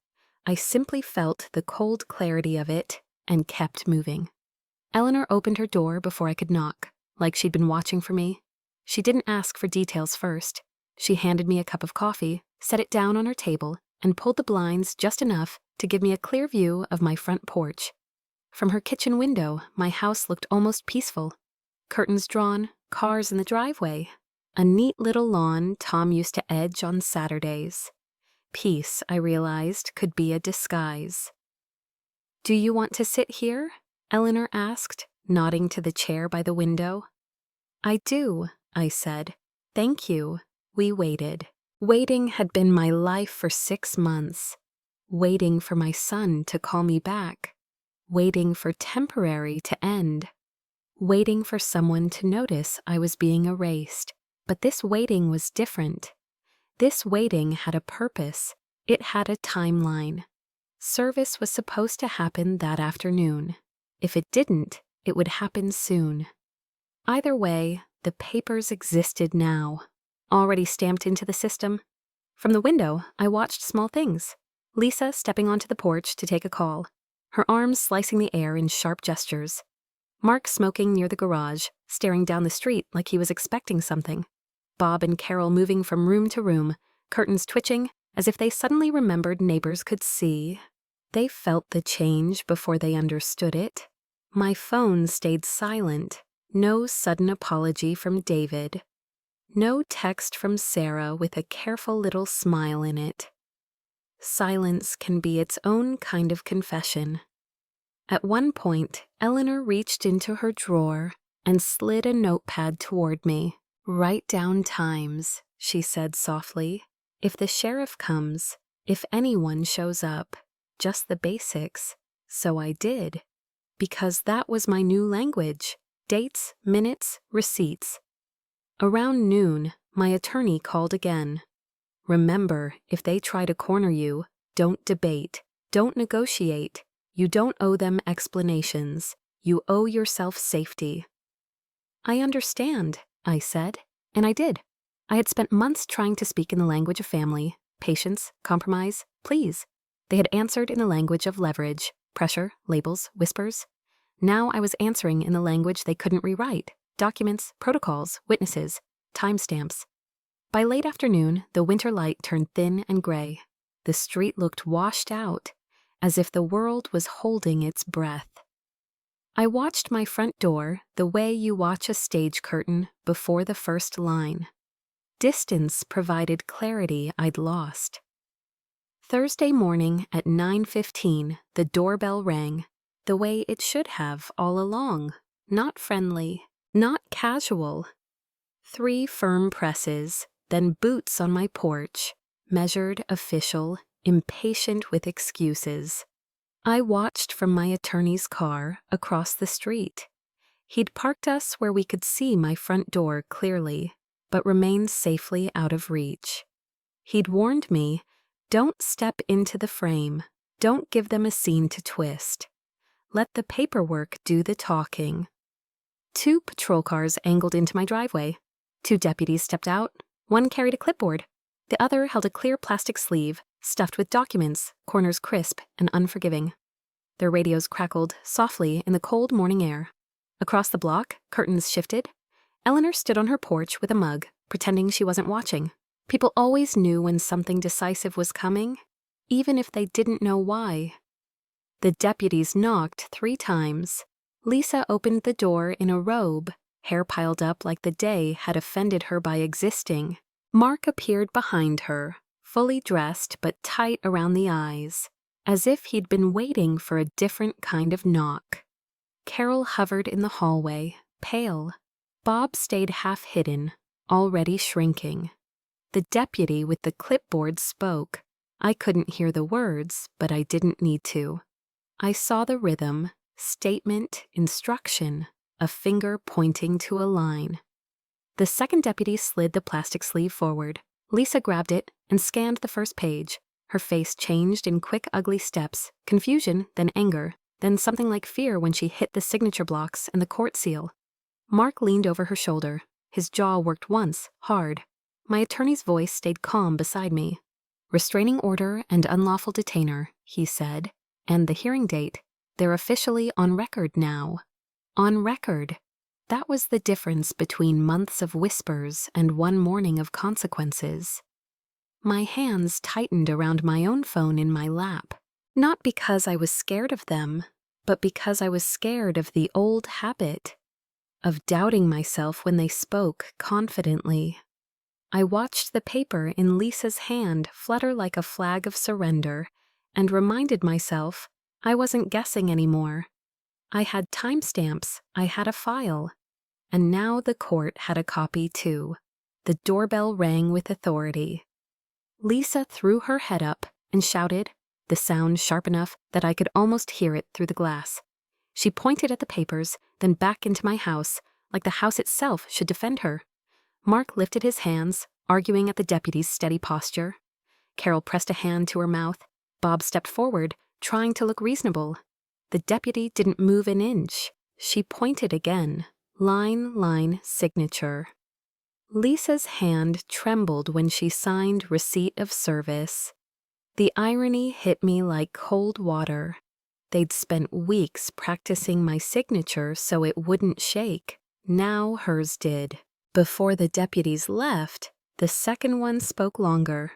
S1: I simply felt the cold clarity of it and kept moving. Eleanor opened her door before I could knock, like she'd been watching for me. She didn't ask for details first. She handed me a cup of coffee, set it down on her table, and pulled the blinds just enough to give me a clear view of my front porch. From her kitchen window, my house looked almost peaceful. Curtains drawn, cars in the driveway. A neat little lawn Tom used to edge on Saturdays. Peace, I realized, could be a disguise. "Do you want to sit here?" Eleanor asked, nodding to the chair by the window. "I do," I said. "Thank you." We waited. Waiting had been my life for 6 months. Waiting for my son to call me back. Waiting for temporary to end. Waiting for someone to notice I was being erased. But this waiting was different. This waiting had a purpose. It had a timeline. Service was supposed to happen that afternoon. If it didn't, it would happen soon. Either way, the papers existed now, already stamped into the system. From the window, I watched small things. Lisa stepping onto the porch to take a call, her arms slicing the air in sharp gestures. Mark smoking near the garage, staring down the street like he was expecting something. Bob and Carol moving from room to room, curtains twitching, as if they suddenly remembered neighbors could see. They felt the change before they understood it. My phone stayed silent. No sudden apology from David. No text from Sarah with a careful little smile in it. Silence can be its own kind of confession. At one point, Eleanor reached into her drawer and slid a notepad toward me. "Write down times," she said softly. "If the sheriff comes, if anyone shows up, just the basics." So I did, because that was my new language. Dates, minutes, receipts. Around noon, my attorney called again. "Remember, if they try to corner you, don't debate, don't negotiate. You don't owe them explanations. You owe yourself safety." "I understand," I said, and I did. I had spent months trying to speak in the language of family, patience, compromise, please. They had answered in the language of leverage, pressure, labels, whispers. Now I was answering in the language they couldn't rewrite: documents, protocols, witnesses, timestamps. By late afternoon, the winter light turned thin and gray. The street looked washed out, as if the world was holding its breath. I watched my front door the way you watch a stage curtain before the first line. Distance provided clarity I'd lost. Thursday morning at 9:15, the doorbell rang, the way it should have all along. Not friendly, not casual. 3 firm presses, then boots on my porch, measured, official, impatient with excuses. I watched from my attorney's car across the street. He'd parked us where we could see my front door clearly, but remained safely out of reach. He'd warned me, "Don't step into the frame. Don't give them a scene to twist. Let the paperwork do the talking." 2 patrol cars angled into my driveway. 2 deputies stepped out. One carried a clipboard. The other held a clear plastic sleeve, stuffed with documents, corners crisp and unforgiving. Their radios crackled softly in the cold morning air. Across the block, curtains shifted. Eleanor stood on her porch with a mug, pretending she wasn't watching. People always knew when something decisive was coming, even if they didn't know why. The deputies knocked 3 times. Lisa opened the door in a robe, hair piled up like the day had offended her by existing. Mark appeared behind her, fully dressed but tight around the eyes, as if he'd been waiting for a different kind of knock. Carol hovered in the hallway, pale. Bob stayed half hidden, already shrinking. The deputy with the clipboard spoke. I couldn't hear the words, but I didn't need to. I saw the rhythm, statement, instruction, a finger pointing to a line. The second deputy slid the plastic sleeve forward. Lisa grabbed it and scanned the first page. Her face changed in quick, ugly steps, confusion, then anger, then something like fear when she hit the signature blocks and the court seal. Mark leaned over her shoulder. His jaw worked once, hard. My attorney's voice stayed calm beside me. "Restraining order and unlawful detainer," he said. "And the hearing date. They're officially on record now." On record. That was the difference between months of whispers and one morning of consequences. My hands tightened around my own phone in my lap, not because I was scared of them, but because I was scared of the old habit, of doubting myself when they spoke confidently. I watched the paper in Lisa's hand flutter like a flag of surrender and reminded myself I wasn't guessing anymore. I had timestamps, I had a file, and now the court had a copy too. The doorbell rang with authority. Lisa threw her head up and shouted, the sound sharp enough that I could almost hear it through the glass. She pointed at the papers, then back into my house, like the house itself should defend her. Mark lifted his hands, arguing at the deputy's steady posture. Carol pressed a hand to her mouth. Bob stepped forward, trying to look reasonable. The deputy didn't move an inch. She pointed again. Line, signature. Lisa's hand trembled when she signed receipt of service. The irony hit me like cold water. They'd spent weeks practicing my signature so it wouldn't shake. Now hers did. Before the deputies left, the second one spoke longer.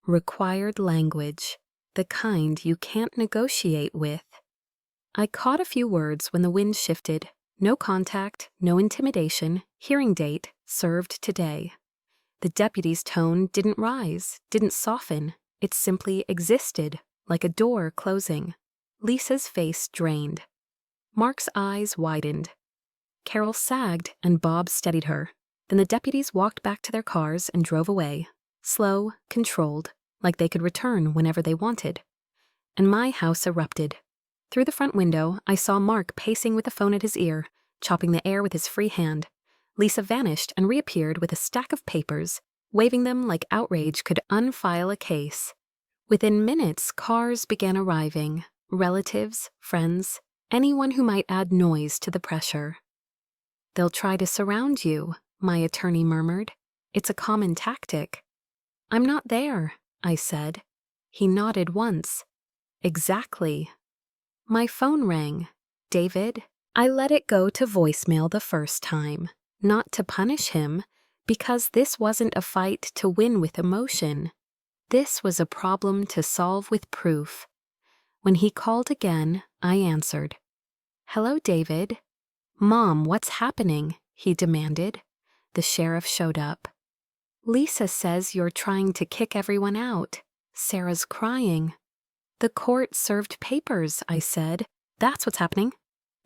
S1: Required language, the kind you can't negotiate with. I caught a few words when the wind shifted. No contact, no intimidation, hearing date, served today. The deputy's tone didn't rise, didn't soften. It simply existed, like a door closing. Lisa's face drained. Mark's eyes widened. Carol sagged and Bob steadied her. Then the deputies walked back to their cars and drove away, slow, controlled, like they could return whenever they wanted. And my house erupted. Through the front window, I saw Mark pacing with a phone at his ear, chopping the air with his free hand. Lisa vanished and reappeared with a stack of papers, waving them like outrage could unfile a case. Within minutes, cars began arriving, relatives, friends, anyone who might add noise to the pressure. "They'll try to surround you," my attorney murmured. "It's a common tactic." "I'm not there," I said. He nodded once. "Exactly." My phone rang. "David?" I let it go to voicemail the first time, not to punish him, because this wasn't a fight to win with emotion. This was a problem to solve with proof. When he called again, I answered. "Hello, David." "Mom, what's happening?" he demanded. The sheriff showed up. "Lisa says you're trying to kick everyone out. Sarah's crying." "The court served papers," I said. "That's what's happening."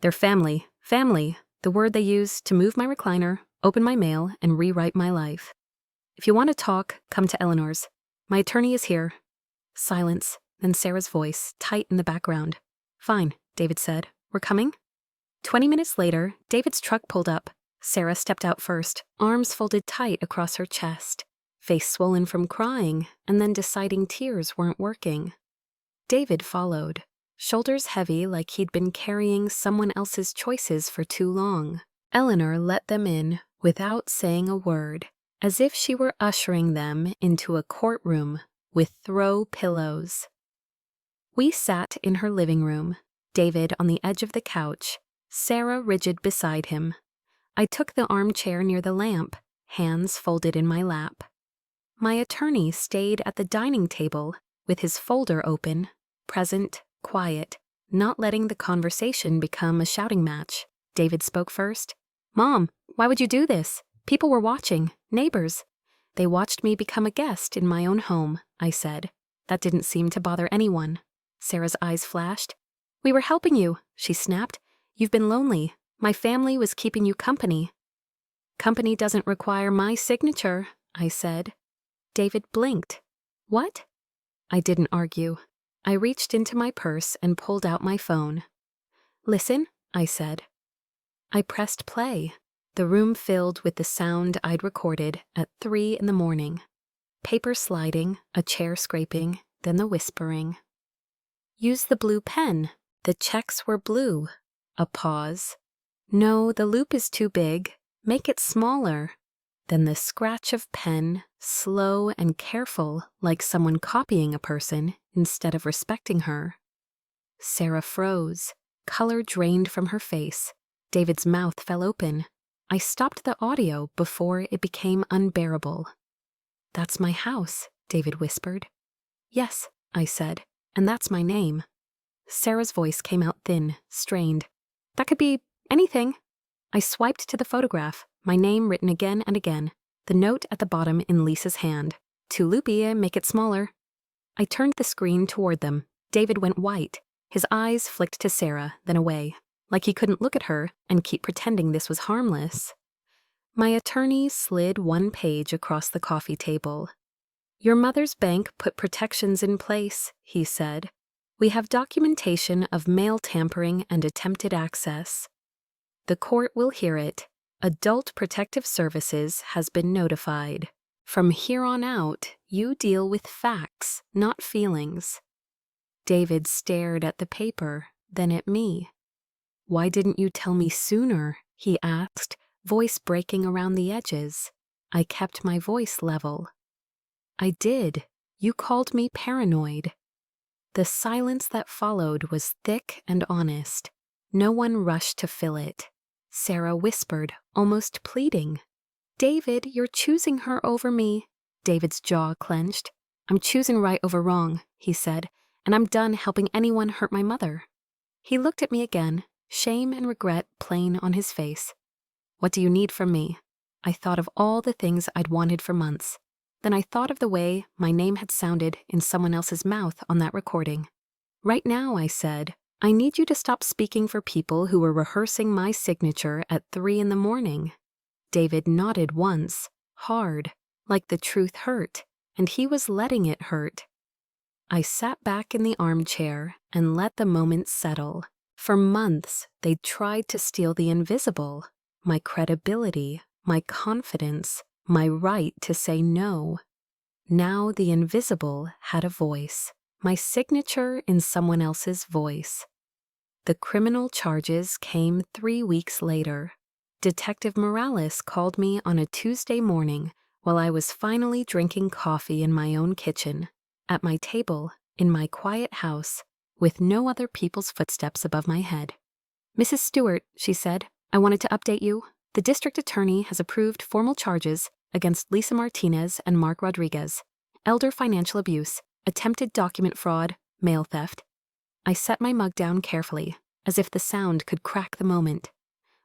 S1: "They're family. Family, the word they use to move my recliner, open my mail, and rewrite my life. If you want to talk, come to Eleanor's. My attorney is here." Silence, then Sarah's voice, tight in the background. "Fine," David said. "We're coming?" 20 minutes later, David's truck pulled up. Sarah stepped out first, arms folded tight across her chest, face swollen from crying, and then deciding tears weren't working. David followed, shoulders heavy like he'd been carrying someone else's choices for too long. Eleanor let them in without saying a word, as if she were ushering them into a courtroom with throw pillows. We sat in her living room, David on the edge of the couch, Sarah rigid beside him. I took the armchair near the lamp, hands folded in my lap. My attorney stayed at the dining table with his folder open, present, quiet, not letting the conversation become a shouting match. David spoke first. "Mom, why would you do this? People were watching, neighbors." "They watched me become a guest in my own home," I said. That didn't seem to bother anyone. Sarah's eyes flashed. "We were helping you," she snapped. "You've been lonely. My family was keeping you company." "Company doesn't require my signature," I said. David blinked. "What?" I didn't argue. I reached into my purse and pulled out my phone. "Listen," I said. I pressed play. The room filled with the sound I'd recorded at 3 in the morning. Paper sliding, a chair scraping, then the whispering. "Use the blue pen. The checks were blue." A pause. "No, the loop is too big. Make it smaller." Then the scratch of pen, slow and careful, like someone copying a person instead of respecting her. Sarah froze. Color drained from her face. David's mouth fell open. I stopped the audio before it became unbearable. "That's my house," David whispered. "Yes," I said, "and that's my name." Sarah's voice came out thin, strained. "That could be anything." I swiped to the photograph, my name written again and again, the note at the bottom in Lisa's hand. "Too loopy, make it smaller." I turned the screen toward them. David went white. His eyes flicked to Sarah, then away, like he couldn't look at her and keep pretending this was harmless. My attorney slid one page across the coffee table. "Your mother's bank put protections in place," he said. "We have documentation of mail tampering and attempted access. The court will hear it. Adult Protective Services has been notified. From here on out, you deal with facts, not feelings." David stared at the paper, then at me. "Why didn't you tell me sooner?" he asked, voice breaking around the edges. I kept my voice level. "I did. You called me paranoid." The silence that followed was thick and honest. No one rushed to fill it. Sarah whispered, almost pleading. David, you're choosing her over me. David's jaw clenched. I'm choosing right over wrong, he said, and I'm done helping anyone hurt my mother. He looked at me again, shame and regret plain on his face. What do you need from me? I thought of all the things I'd wanted for months. Then I thought of the way my name had sounded in someone else's mouth on that recording. Right now, I said, I need you to stop speaking for people who were rehearsing my signature at 3 a.m. David nodded once, hard, like the truth hurt, and he was letting it hurt. I sat back in the armchair and let the moment settle. For months, they'd tried to steal the invisible, my credibility, my confidence, my right to say no. Now the invisible had a voice, my signature in someone else's voice. The criminal charges came 3 weeks later. Detective Morales called me on a Tuesday morning while I was finally drinking coffee in my own kitchen, at my table, in my quiet house, with no other people's footsteps above my head. Mrs. Stewart, she said, I wanted to update you. The district attorney has approved formal charges against Lisa Martinez and Mark Rodriguez, elder financial abuse, attempted document fraud, mail theft. I set my mug down carefully, as if the sound could crack the moment.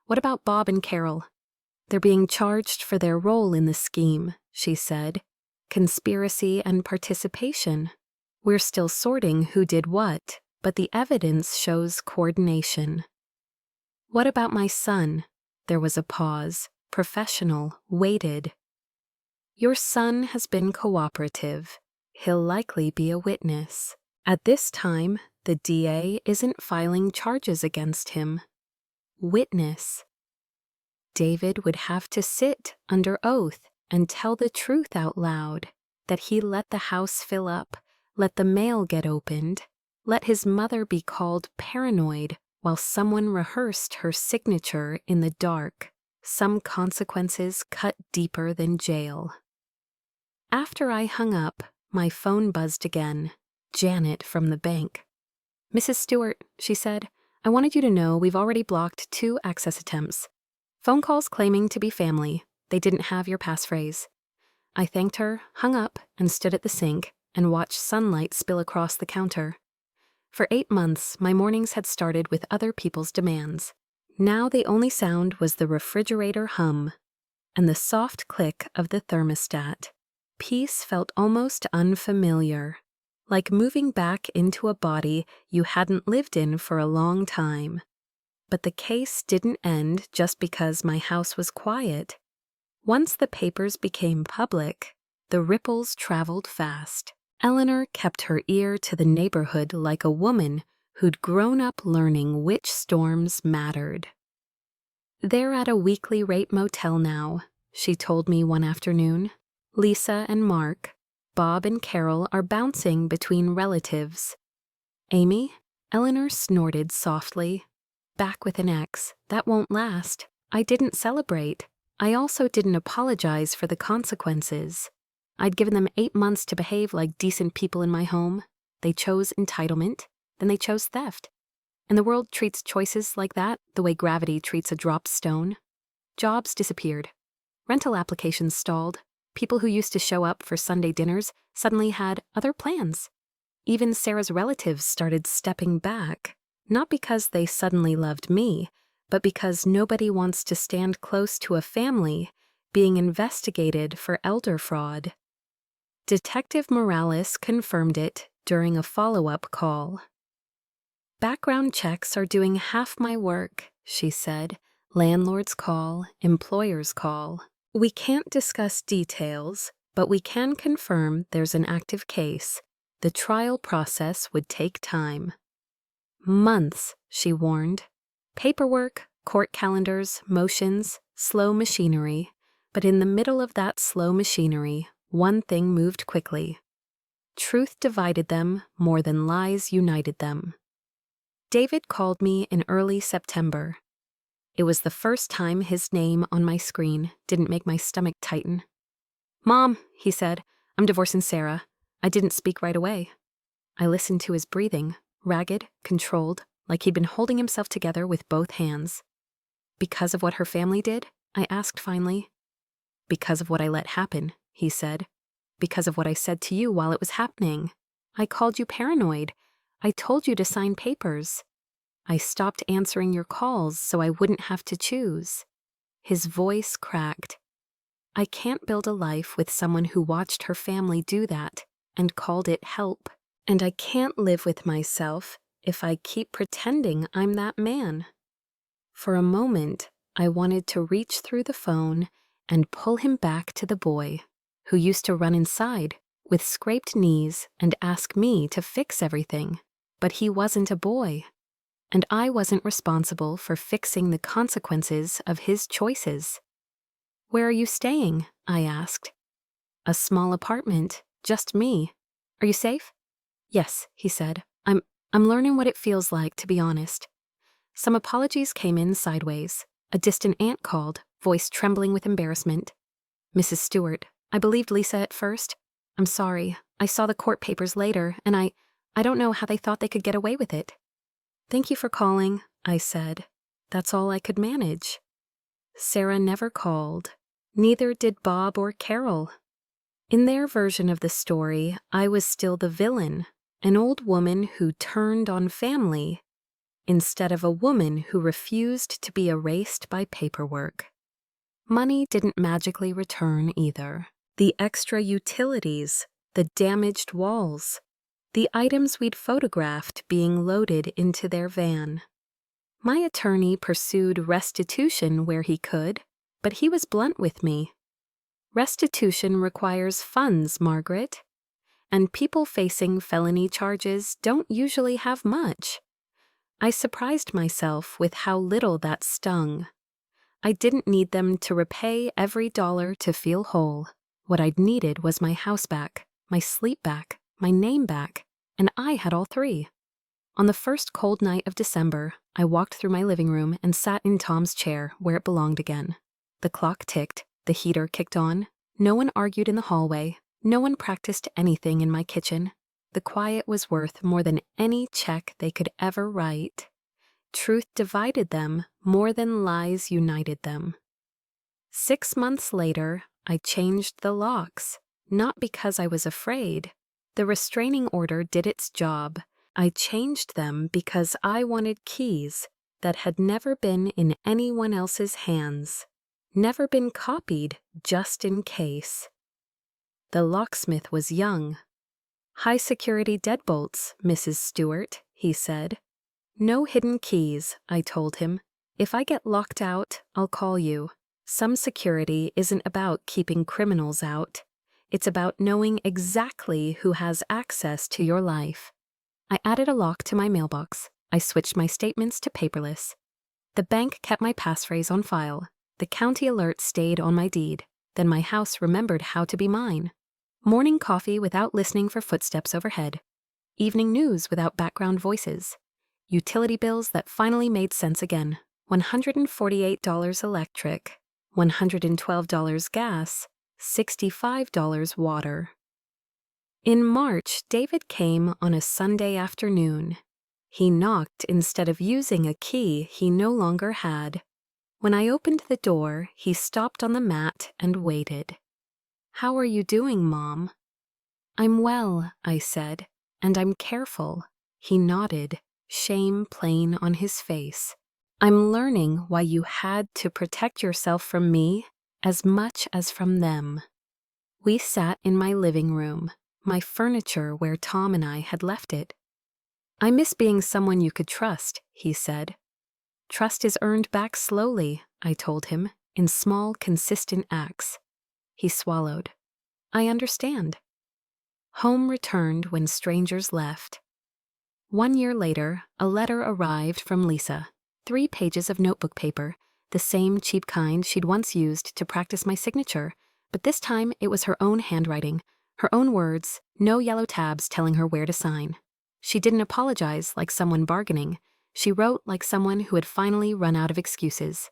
S1: What about Bob and Carol? They're being charged for their role in the scheme, she said. Conspiracy and participation. We're still sorting who did what, but the evidence shows coordination. What about my son? There was a pause. Professional, waited. Your son has been cooperative. He'll likely be a witness. At this time, the DA isn't filing charges against him. Witness. David would have to sit under oath and tell the truth out loud, that he let the house fill up, let the mail get opened, let his mother be called paranoid while someone rehearsed her signature in the dark. Some consequences cut deeper than jail. After I hung up, my phone buzzed again. Janet from the bank. Mrs. Stewart, she said, I wanted you to know we've already blocked 2 access attempts. Phone calls claiming to be family. They didn't have your passphrase. I thanked her, hung up, and stood at the sink and watched sunlight spill across the counter. For 8 months, my mornings had started with other people's demands. Now the only sound was the refrigerator hum and the soft click of the thermostat. Peace felt almost unfamiliar, like moving back into a body you hadn't lived in for a long time. But the case didn't end just because my house was quiet. Once the papers became public, the ripples traveled fast. Eleanor kept her ear to the neighborhood like a woman who'd grown up learning which storms mattered. They're at a weekly rate motel now, she told me one afternoon. Lisa and Mark, Bob and Carol are bouncing between relatives. Amy? Eleanor snorted softly. Back with an ex. That won't last. I didn't celebrate. I also didn't apologize for the consequences. I'd given them 8 months to behave like decent people in my home. They chose entitlement, then they chose theft. And the world treats choices like that the way gravity treats a dropped stone. Jobs disappeared. Rental applications stalled. People who used to show up for Sunday dinners suddenly had other plans. Even Sarah's relatives started stepping back, not because they suddenly loved me, but because nobody wants to stand close to a family being investigated for elder fraud. Detective Morales confirmed it during a follow-up call. Background checks are doing half my work, she said. Landlords call, employers call. We can't discuss details, but we can confirm there's an active case. The trial process would take time. Months, she warned. Paperwork, court calendars, motions, slow machinery. But in the middle of that slow machinery, one thing moved quickly. Truth divided them more than lies united them. David called me in early September. It was the first time his name on my screen didn't make my stomach tighten. Mom, he said, I'm divorcing Sarah. I didn't speak right away. I listened to his breathing, ragged, controlled, like he'd been holding himself together with both hands. Because of what her family did? I asked finally. Because of what I let happen, he said. Because of what I said to you while it was happening. I called you paranoid. I told you to sign papers. I stopped answering your calls so I wouldn't have to choose. His voice cracked. I can't build a life with someone who watched her family do that and called it help. And I can't live with myself if I keep pretending I'm that man. For a moment, I wanted to reach through the phone and pull him back to the boy who used to run inside with scraped knees and ask me to fix everything. But he wasn't a boy, and I wasn't responsible for fixing the consequences of his choices. Where are you staying? I asked. A small apartment, just me. Are you safe? Yes, he said. I'm learning what it feels like, to be honest. Some apologies came in sideways. A distant aunt called, voice trembling with embarrassment. Mrs. Stewart, I believed Lisa at first. I'm sorry. I saw the court papers later, and I don't know how they thought they could get away with it. Thank you for calling, I said. That's all I could manage. Sarah never called. Neither did Bob or Carol. In their version of the story, I was still the villain, an old woman who turned on family, instead of a woman who refused to be erased by paperwork. Money didn't magically return either. The extra utilities, the damaged walls, the items we'd photographed being loaded into their van. My attorney pursued restitution where he could, but he was blunt with me. Restitution requires funds, Margaret, and people facing felony charges don't usually have much. I surprised myself with how little that stung. I didn't need them to repay every dollar to feel whole. What I'd needed was my house back, my sleep back, my name back, and I had all three. On the first cold night of December, I walked through my living room and sat in Tom's chair where it belonged again. The clock ticked, the heater kicked on. No one argued in the hallway. No one practiced anything in my kitchen. The quiet was worth more than any check they could ever write. Truth divided them more than lies united them. 6 months later, I changed the locks, not because I was afraid. The restraining order did its job. I changed them because I wanted keys that had never been in anyone else's hands, never been copied just in case. The locksmith was young. High-security deadbolts, Mrs. Stewart, he said. No hidden keys, I told him. If I get locked out, I'll call you. Some security isn't about keeping criminals out. It's about knowing exactly who has access to your life. I added a lock to my mailbox. I switched my statements to paperless. The bank kept my passphrase on file. The county alert stayed on my deed. Then my house remembered how to be mine. Morning coffee without listening for footsteps overhead. Evening news without background voices. Utility bills that finally made sense again. $148 electric, $112 gas, $65 water. In March, David came on a Sunday afternoon. He knocked instead of using a key he no longer had. When I opened the door, he stopped on the mat and waited. How are you doing, Mom? I'm well, I said, and I'm careful. He nodded, shame plain on his face. I'm learning why you had to protect yourself from me as much as from them. We sat in my living room, my furniture where Tom and I had left it. I miss being someone you could trust, he said. Trust is earned back slowly, I told him, in small, consistent acts. He swallowed. I understand. Home returned when strangers left. 1 year later, a letter arrived from Lisa. 3 pages of notebook paper, the same cheap kind she'd once used to practice my signature, but this time it was her own handwriting, her own words, no yellow tabs telling her where to sign. She didn't apologize like someone bargaining. She wrote like someone who had finally run out of excuses.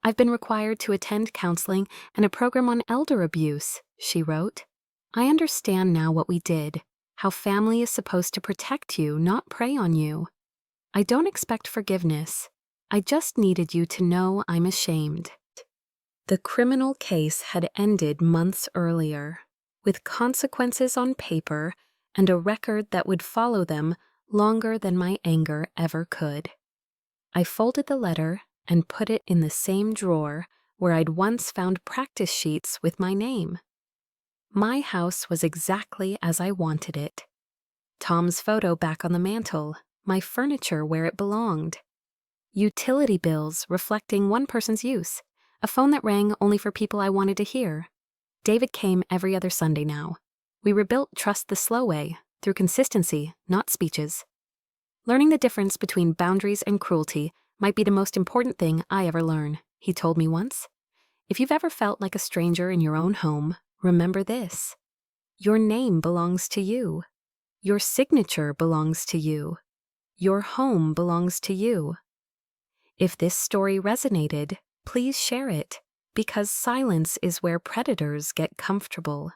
S1: I've been required to attend counseling and a program on elder abuse, she wrote. I understand now what we did, how family is supposed to protect you, not prey on you. I don't expect forgiveness. I just needed you to know I'm ashamed. The criminal case had ended months earlier, with consequences on paper and a record that would follow them longer than my anger ever could. I folded the letter and put it in the same drawer where I'd once found practice sheets with my name. My house was exactly as I wanted it. Tom's photo back on the mantel, my furniture where it belonged. Utility bills reflecting one person's use, a phone that rang only for people I wanted to hear. David came every other Sunday now. We rebuilt trust the slow way, through consistency, not speeches. Learning the difference between boundaries and cruelty might be the most important thing I ever learn, he told me once. If you've ever felt like a stranger in your own home, remember this. Your name belongs to you. Your signature belongs to you. Your home belongs to you. If this story resonated, please share it, because silence is where predators get comfortable.